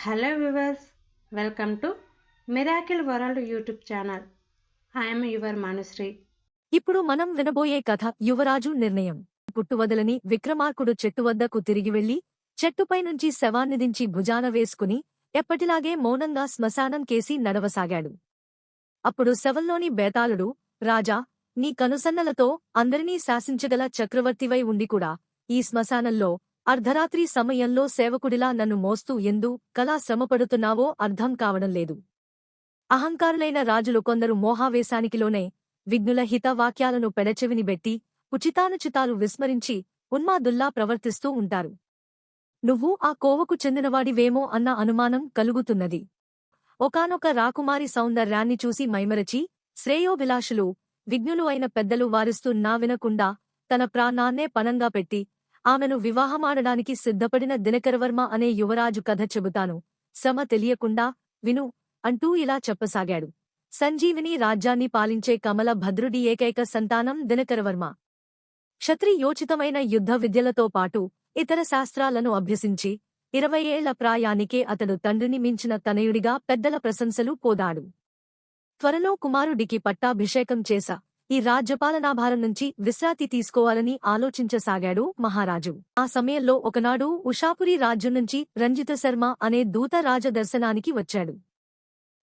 Hello viewers, welcome to Miracle World YouTube channel. I am your Manusri. ఇప్పుడు మనం వినబోయే కథ యువరాజు నిర్ణయం. పుట్టువదలని విక్రమార్కుడు చెట్టు వద్దకు తిరిగి వెళ్లి చెట్టుపై నుంచి శవాన్ని దించి భుజాన వేసుకుని ఎప్పటిలాగే మౌనంగా శ్మశానం కేసి నడవసాగాడు. అప్పుడు శవంలోని బేతాళుడు, రాజా, నీ కనుసన్నలతో అందరినీ శాసించగల చక్రవర్తివై ఉండి కూడా ఈ శ్మశానంలో అర్ధరాత్రి సమయంలో సేవకుడిలా నన్ను మోస్తూ ఎందు కలా శ్రమపడుతున్నావో అర్థం కావడం లేదు. అహంకారులైన రాజులు కొందరు మోహావేశానికి లోనై విఘ్నుల హితవాక్యాలను పెడచెవిని బెట్టి ఉచితానుచితాలు విస్మరించి ఉన్మాదుల్లా ప్రవర్తిస్తూ ఉంటారు. నువ్వు ఆ కోవకు చెందినవాడివేమో అన్న అనుమానం కలుగుతున్నది. ఒకానొక రాకుమారి సౌందర్యాన్ని చూసి మైమరచి శ్రేయోభిలాషులు, విఘ్నులు అయిన పెద్దలు వారిస్తూ నా వినకుండా తన ప్రాణాన్నే పణంగా పెట్టి ఆమెను వివాహమాడడానికి సిద్ధపడిన దినకరవర్మ అనే యువరాజు కథ చెబుతాను, శ్రమ తెలియకుండా విను అంటూ ఇలా చెప్పసాగాడు. సంజీవిని రాజ్యాన్ని పాలించే కమల భద్రుడి ఏకైక సంతానం దినకరవర్మ. క్షత్రియోచితమైన యుద్ధ విద్యలతో పాటు ఇతర శాస్త్రాలను అభ్యసించి 20 ఏళ్ల ప్రాయానికే అతడు తండ్రిని మించిన తనయుడిగా పెద్దల ప్రశంసలు పోదాడు. త్వరలో కుమారుడికి పట్టాభిషేకం చేశా ఈ రాజ్యపాలనాభారం నుంచి విశ్రాంతి తీసుకోవాలని ఆలోచించసాగాడు మహారాజు. ఆ సమయంలో ఒకనాడు ఉషాపురి రాజ్యం నుంచి రంజిత శర్మ అనే దూత రాజదర్శనానికి వచ్చాడు.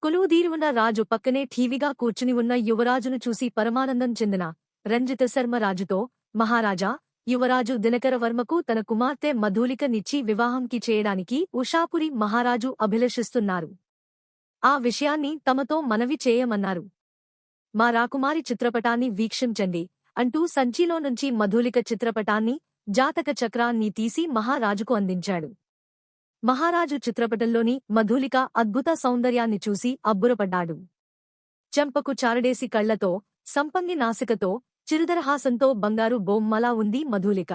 కొలువుదీరి ఉన్న రాజు పక్కనే ఠీవిగా కూర్చుని ఉన్న యువరాజును చూసి పరమానందం చెందిన రంజిత శర్మ రాజుతో, మహారాజా, యువరాజు దినకరవర్మకు తన కుమార్తె మధూలిక నిచ్చి వివాహంకి చేయడానికి ఉషాపురి మహారాజు అభిలషిస్తున్నారు. ఆ విషయాన్ని తమతో మనవి చేయమన్నారు. మా రాకుమారి చిత్రపటాన్ని వీక్షించండి అంటూ సంచిలో నుంచి మధూలిక చిత్రపటాన్ని, జాతక చక్రాన్ని తీసి మహారాజుకు అందించాడు. మహారాజు చిత్రపటంలోని మధూలిక అద్భుత సౌందర్యాన్ని చూసి అబ్బురపడ్డాడు. చెంపకు చారడేసి కళ్లతో, సంపంగి నాసికతో, చిరుదరహాసంతో బంగారు బొమ్మలా ఉంది మధూలిక.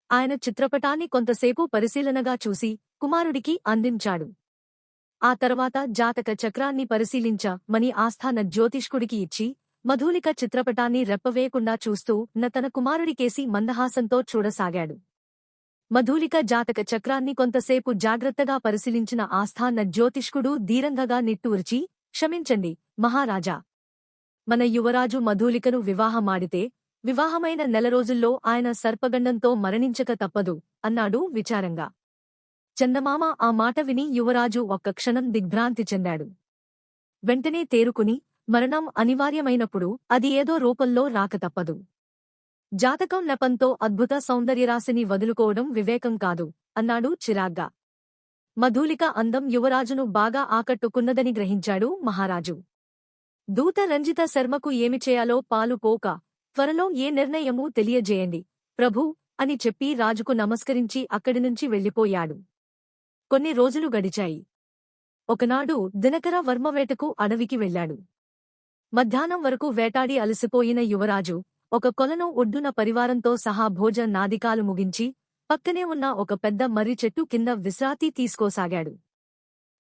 ఆయన చిత్రపటాన్ని కొంతసేపు పరిశీలనగా చూసి కుమారుడికి అందించాడు. ఆ తర్వాత జాతక చక్రాన్ని పరిశీలించమని ఆస్థాన జ్యోతిష్కుడికి ఇచ్చి మధూలిక చిత్రపటాన్ని రెప్పవేయకుండా చూస్తూ తన కుమారుడికేసి మందహాసంతో చూడసాగాడు. మధూలిక జాతక చక్రాన్ని కొంతసేపు జాగ్రత్తగా పరిశీలించిన ఆస్థాన జ్యోతిష్కుడు దీరంగగా నిట్టూర్చి, క్షమించండి మహారాజా, మన యువరాజు మధూలికను వివాహమాడితే వివాహమైన నెల రోజుల్లో ఆయన సర్పగండంతో మరణించక తప్పదు అన్నాడు విచారంగా. చందమామ ఆ మాట విని యువరాజు ఒక్క క్షణం దిగ్భ్రాంతి చెందాడు. వెంటనే తేరుకుని, మరణం అనివార్యమైనప్పుడు అది ఏదో రూపంలో రాక తప్పదు. జాతకం నెపంతో అద్భుత సౌందర్యరాశిని వదులుకోవడం వివేకం కాదు అన్నాడు చిరాగ్గా. మధూలిక అందం యువరాజును బాగా ఆకట్టుకున్నదని గ్రహించాడు మహారాజు. దూత రంజిత శర్మకు ఏమి చేయాలో పాలుపోక, త్వరలో ఏ నిర్ణయమూ తెలియజేయండి ప్రభూ అని చెప్పి రాజుకు నమస్కరించి అక్కడినుంచి వెళ్లిపోయాడు. కొన్ని రోజులు గడిచాయి. ఒకనాడు దినకర వర్మవేటకు అడవికి వెళ్లాడు. మధ్యాహ్నం వరకు వేటాడి అలసిపోయిన యువరాజు ఒక కొలను ఒడ్డున పరివారంతో సహా భోజనాదికాలు ముగించి పక్కనే ఉన్న ఒక పెద్ద మర్రి చెట్టు కింద విశ్రాంతి తీసుకోసాగాడు.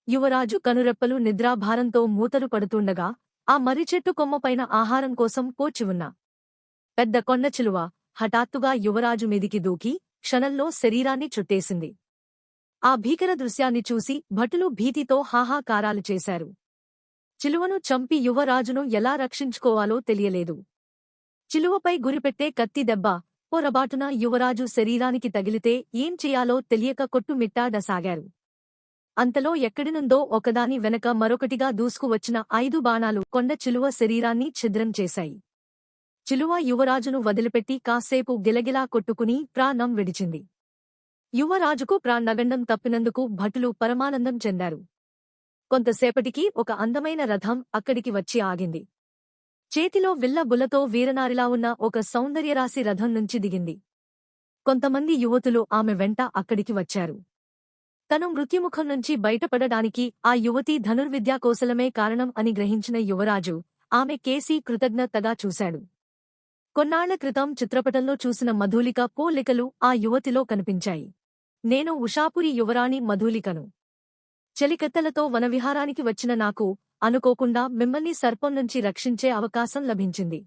యువరాజు కనురెప్పలు నిద్రాభారంతో మూతలు పడుతుండగా ఆ మర్రి చెట్టు కొమ్మపైన ఆహారం కోసం పోచివున్న పెద్ద కొండచిలువ హఠాత్తుగా యువరాజు మీదికి దూకి క్షణంలో శరీరాన్ని చుట్టేసింది. ఆ భీకర దృశ్యాన్ని చూసి భటులు భీతితో హాహాకారాలు చేశారు. చిలువను చంపి యువరాజును ఎలా రక్షించుకోవాలో తెలియలేదు. చిలువపై గురిపెట్టే కత్తి దెబ్బ పొరబాటున యువరాజు శరీరానికి తగిలితే ఏం చెయ్యాలో తెలియక కొట్టుమిట్టాడసాగారు. అంతలో ఎక్కడినుందో ఒకదాని వెనక మరొకటిగా దూసుకువచ్చిన 5 బాణాలు కొండ చిలువ శరీరాన్ని ఛిద్రం చేశాయి. చిలువ యువరాజును వదిలిపెట్టి కాసేపు గిలగిలా కొట్టుకుని ప్రాణం విడిచింది. యువరాజుకు ప్రాణగండం తప్పినందుకు భటులు పరమానందం చెందారు. కొంతసేపటికి ఒక అందమైన రథం అక్కడికి వచ్చి ఆగింది. చేతిలో విల్లబుల్లతో వీరనారిలా ఉన్న ఒక సౌందర్యరాశి రథం నుంచి దిగింది. కొంతమంది యువతులు ఆమె వెంట అక్కడికి వచ్చారు. తను మృత్యుముఖం నుంచి బయటపడడానికి ఆ యువతి ధనుర్విద్యా కౌశలమే కారణం అని గ్రహించిన యువరాజు ఆమె కేసి కృతజ్ఞతగా చూశాడు. కొన్నాళ్ల క్రితం చిత్రపటంలో చూసిన మధూలిక పోలికలు ఆ యువతిలో కనిపించాయి. నేను ఉషాపురి యువరాణి మధూలికను. చెలికత్తెలతో వనవిహారానికి వచ్చిన నాకు అనుకోకుండా మిమ్మల్ని సర్పం నుంచి రక్షించే అవకాశం లభించింది.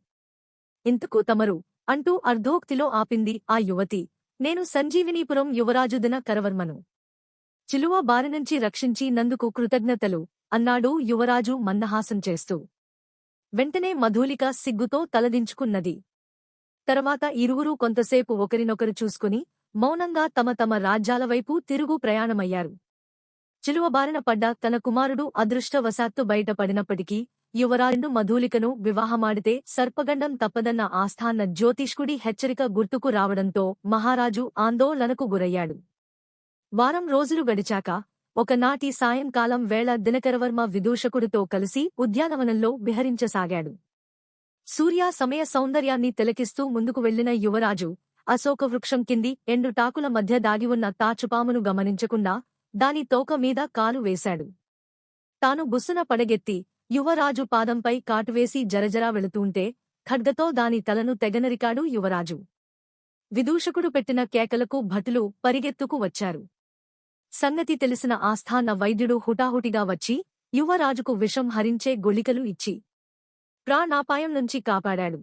ఇంతకు తమరు అంటూ అర్ధోక్తిలో ఆపింది ఆ యువతి. నేను సంజీవినీపురం యువరాజు దినకరవర్మను. చిలువ బారినుంచి రక్షించి నందుకు కృతజ్ఞతలు అన్నాడు యువరాజు మందహాసం చేస్తూ. వెంటనే మధూలిక సిగ్గుతో తలదించుకున్నది. తర్వాత ఇరువురూ కొంతసేపు ఒకరినొకరు చూసుకుని మౌనంగా తమ తమ రాజ్యాలవైపు తిరుగు ప్రయాణమయ్యారు. చిలువ బారిన పడ్డ తన కుమారుడు అదృష్టవశాత్తు బయటపడినప్పటికీ యువరాజు మధూలికను వివాహమాడితే సర్పగండం తప్పదన్న ఆస్థాన జ్యోతిష్కుడి హెచ్చరిక గుర్తుకు రావడంతో మహారాజు ఆందోళనకు గురయ్యాడు. వారం రోజులు గడిచాక ఒకనాటి సాయంకాలం వేళ దినకరవర్మ విదూషకుడితో కలిసి ఉద్యానవనంలో విహరించసాగాడు. సూర్యాస్తమయ సౌందర్యాన్ని తిలకిస్తూ ముందుకు వెళ్లిన యువరాజు అశోకవృక్షం కింది ఎండుటాకుల మధ్య దాగివున్న తాచుపామును గమనించకుండా దాని తోక మీద కాలు వేశాడు. తాను బుస్సున పడగెత్తి యువరాజు పాదంపై కాటువేసి జరజరా వెళుతూంటే ఖడ్గతో దాని తలను తెగనరికాడు యువరాజు. విదూషకుడు పెట్టిన కేకలకు భటులు పరిగెత్తుకు వచ్చారు. సంగతి తెలిసిన ఆస్థాన వైద్యుడు హుటాహుటిగా వచ్చి యువరాజుకు విషం హరించే గుళికలు ఇచ్చి ప్రాణాపాయం నుంచి కాపాడాడు.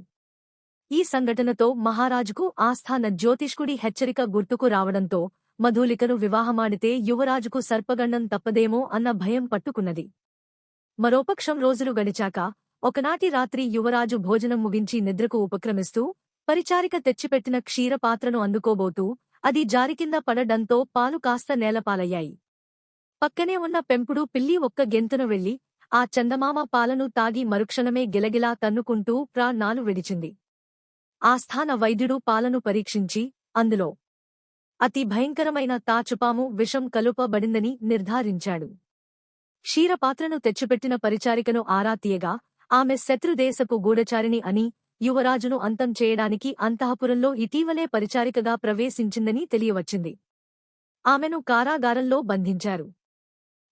ఈ సంఘటనతో మహారాజుకు ఆస్థాన జ్యోతిష్కుడి హెచ్చరిక గుర్తుకు రావడంతో మధూలికను వివాహమాడితే యువరాజుకు సర్పగండం తప్పదేమో అన్న భయం పట్టుకున్నది. మరోపక్షం రోజులు గడిచాక ఒకనాటి రాత్రి యువరాజు భోజనం ముగించి నిద్రకు ఉపక్రమిస్తూ పరిచారిక తెచ్చిపెట్టిన క్షీరపాత్రను అందుకోబోతూ అది జారికింద పడడంతో పాలు కాస్త నేలపాలయ్యాయి. పక్కనే ఉన్న పెంపుడు పిల్లి ఒక్క గెంతున వెళ్లి ఆ చందమామ పాలను తాగి మరుక్షణమే గిలగిలా తన్నుకుంటూ ప్రాణాలు విడిచింది. ఆస్థాన వైద్యుడు పాలను పరీక్షించి అందులో అతి భయంకరమైన తాచుపాము విషం కలుపబడిందని నిర్ధారించాడు. క్షీరపాత్రను తెచ్చిపెట్టిన పరిచారికను ఆరా తీయగా ఆమె శత్రుదేశపు గూఢచారిణి అని, యువరాజును అంతం చేయడానికి అంతఃపురంలో ఇటీవలే పరిచారికగా ప్రవేశించిందని తెలియవచ్చింది. ఆమెను కారాగారంలో బంధించారు.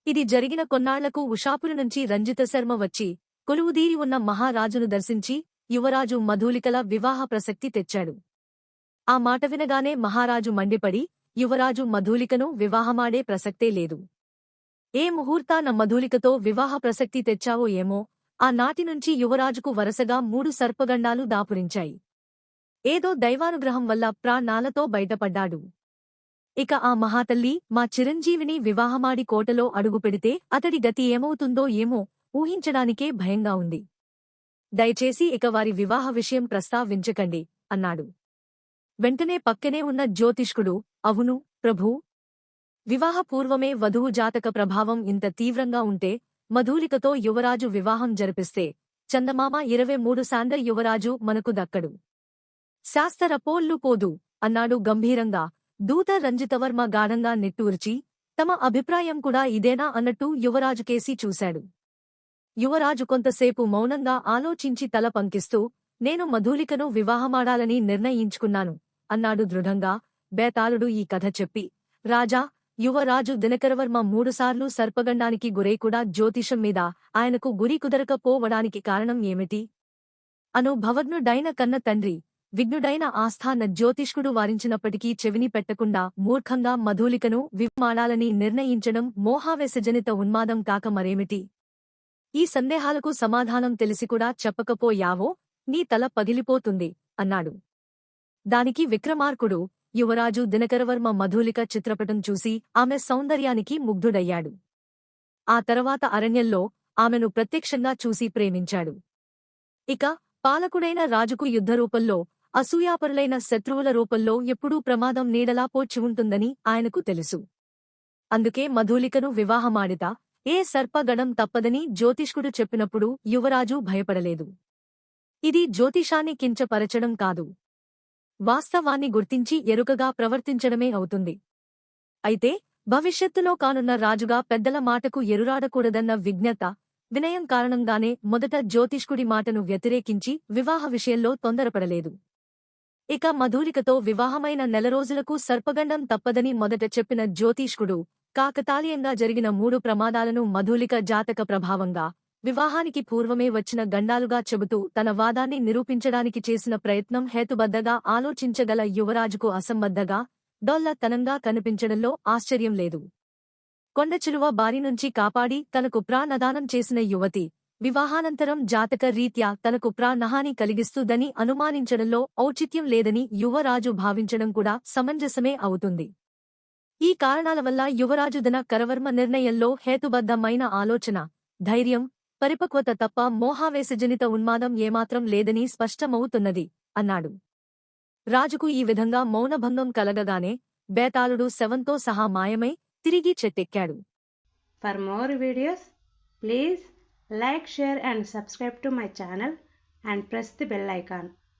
ఇది జరిగిన కొన్నాళ్లకు ఉషాపురి నుంచి రంజితశర్మ వచ్చి కొలువుదీరి ఉన్న మహారాజును దర్శించి యువరాజు మధూలికల వివాహ ప్రసక్తి తెచ్చాడు. ఆ మాట వినగానే మహారాజు మండిపడి యువరాజు మధూలికను వివాహమాడే ప్రసక్తే లేదు. ఏ ముహూర్తాన మధూలికతో వివాహ ప్రసక్తి తెచ్చావో ఏమో, ఆనాటినుంచి యువరాజుకు వరుసగా 3 సర్పగండాలు దాపురించాయి. ఏదో దైవానుగ్రహం వల్ల ప్రాణాలతో బయటపడ్డాడు. ఇక ఆ మహాతల్లి మా చిరంజీవిని వివాహమాడి కోటలో అడుగుపెడితే అతడి గతి ఏమవుతుందో ఏమో ఊహించడానికే భయంగా ఉంది. దయచేసి ఇక వారి వివాహ విషయం ప్రస్తావించకండి అన్నాడు. వెంటనే పక్కనే ఉన్న జ్యోతిష్కుడు, అవును ప్రభూ, వివాహపూర్వమే వధువు జాతక ప్రభావం ఇంత తీవ్రంగా ఉంటే మధూలికతో యువరాజు వివాహం జరిపిస్తే చందమామ 23 శాండర్ యువరాజు మనకు దక్కడు. శాస్త్రపోళ్ళు పోదు అన్నాడు గంభీరంగా. దూత రంజితవర్మ గాఢంగా నిట్టూర్చి తమ అభిప్రాయం కూడా ఇదేనా అన్నట్టు యువరాజుకేసి చూశాడు. యువరాజు కొంతసేపు మౌనంగా ఆలోచించి తల పంకిస్తూ నేను మధూలికను వివాహమాడాలని నిర్ణయించుకున్నాను అన్నాడు దృఢంగా. బేతాళుడు ఈ కథ చెప్పి, రాజా, యువరాజు దినకరవర్మ 3 సార్లు సర్పగండానికి గురై కూడా జ్యోతిషం మీద ఆయనకు గురి కుదరకపోవడానికి కారణం ఏమిటి? అను భవజ్ఞుడైన కన్న తండ్రి, విఘ్నుడైన ఆస్థాన జ్యోతిష్కుడు వారించినప్పటికీ చెవిని పెట్టకుండా మూర్ఖంగా మధూలికను వివాహమాడాలని నిర్ణయించడం మోహావేశజనిత ఉన్మాదం కాక మరేమిటి? ఈ సందేహాలకు సమాధానం తెలిసి కూడా చెప్పకపోయావో నీ తల పగిలిపోతుంది అన్నాడు. దానికి విక్రమార్కుడు, యువరాజు దినకరవర్మ మధూలిక చిత్రపటం చూసి ఆమె సౌందర్యానికి ముగ్ధుడయ్యాడు. ఆ తర్వాత అరణ్యంలో ఆమెను ప్రత్యక్షంగా చూసి ప్రేమించాడు. ఇక పాలకుడైన రాజుకు యుద్ధరూపంలో, అసూయాపరులైన శత్రువుల రూపంలో ఎప్పుడూ ప్రమాదం నీడలా పోచి ఉంటుందని ఆయనకు తెలుసు. అందుకే మధూలికను వివాహమాడితా ఏ సర్పగడం తప్పదని జ్యోతిష్కుడు చెప్పినప్పుడు యువరాజు భయపడలేదు. ఇది జ్యోతిషాన్ని కించపరచడం కాదు, వాస్తవాన్ని గుర్తించి ఎరుకగా ప్రవర్తించడమే అవుతుంది. అయితే భవిష్యత్తులో కానున్న రాజుగా పెద్దల మాటకు ఎరురాడకూడదన్న విజ్ఞత, వినయం కారణంగానే మొదట జ్యోతిష్కుడి మాటను వ్యతిరేకించి వివాహ విషయంలో తొందరపడలేదు. ఇక మధూలికతో వివాహమైన నెల రోజులకు సర్పగండం తప్పదని మొదట చెప్పిన జ్యోతిష్కుడు కాకతాళీయంగా జరిగిన 3 ప్రమాదాలను మధూలిక జాతక ప్రభావంగా, వివాహానికి పూర్వమే వచ్చిన గండాలుగా చెబుతూ తన వాదాన్ని నిరూపించడానికి చేసిన ప్రయత్నం హేతుబద్ధగా ఆలోచించగల యువరాజుకు అసంబద్ధగా, డొల్లతనంగా కనిపించడంలో ఆశ్చర్యం లేదు. కొండచిలువ బారినుంచి కాపాడి తనకు ప్రాణదానం చేసిన యువతి వివాహానంతరం జాతక రీత్యా తనకు ప్రాణహాని కలిగిస్తుందని అనుమానించడంలో ఔచిత్యం లేదని యువరాజు భావించడం కూడా సమంజసమే అవుతుంది. ఈ కారణాల వల్ల యువరాజు దినకరవర్మ నిర్ణయంలో హేతుబద్ధమైన ఆలోచన, ధైర్యం, పరిపక్వత తప్ప మోహావేశజనిత ఉన్మాదం ఏమాత్రం లేదని స్పష్టమవుతున్నది అన్నాడు. రాజుకు ఈ విధంగా మౌనభంగం కలగగానే బేతాళుడు శవంతో సహా మాయమై తిరిగి చెట్టెక్కాడు. For more videos, please like, share and subscribe to my channel and press the bell icon.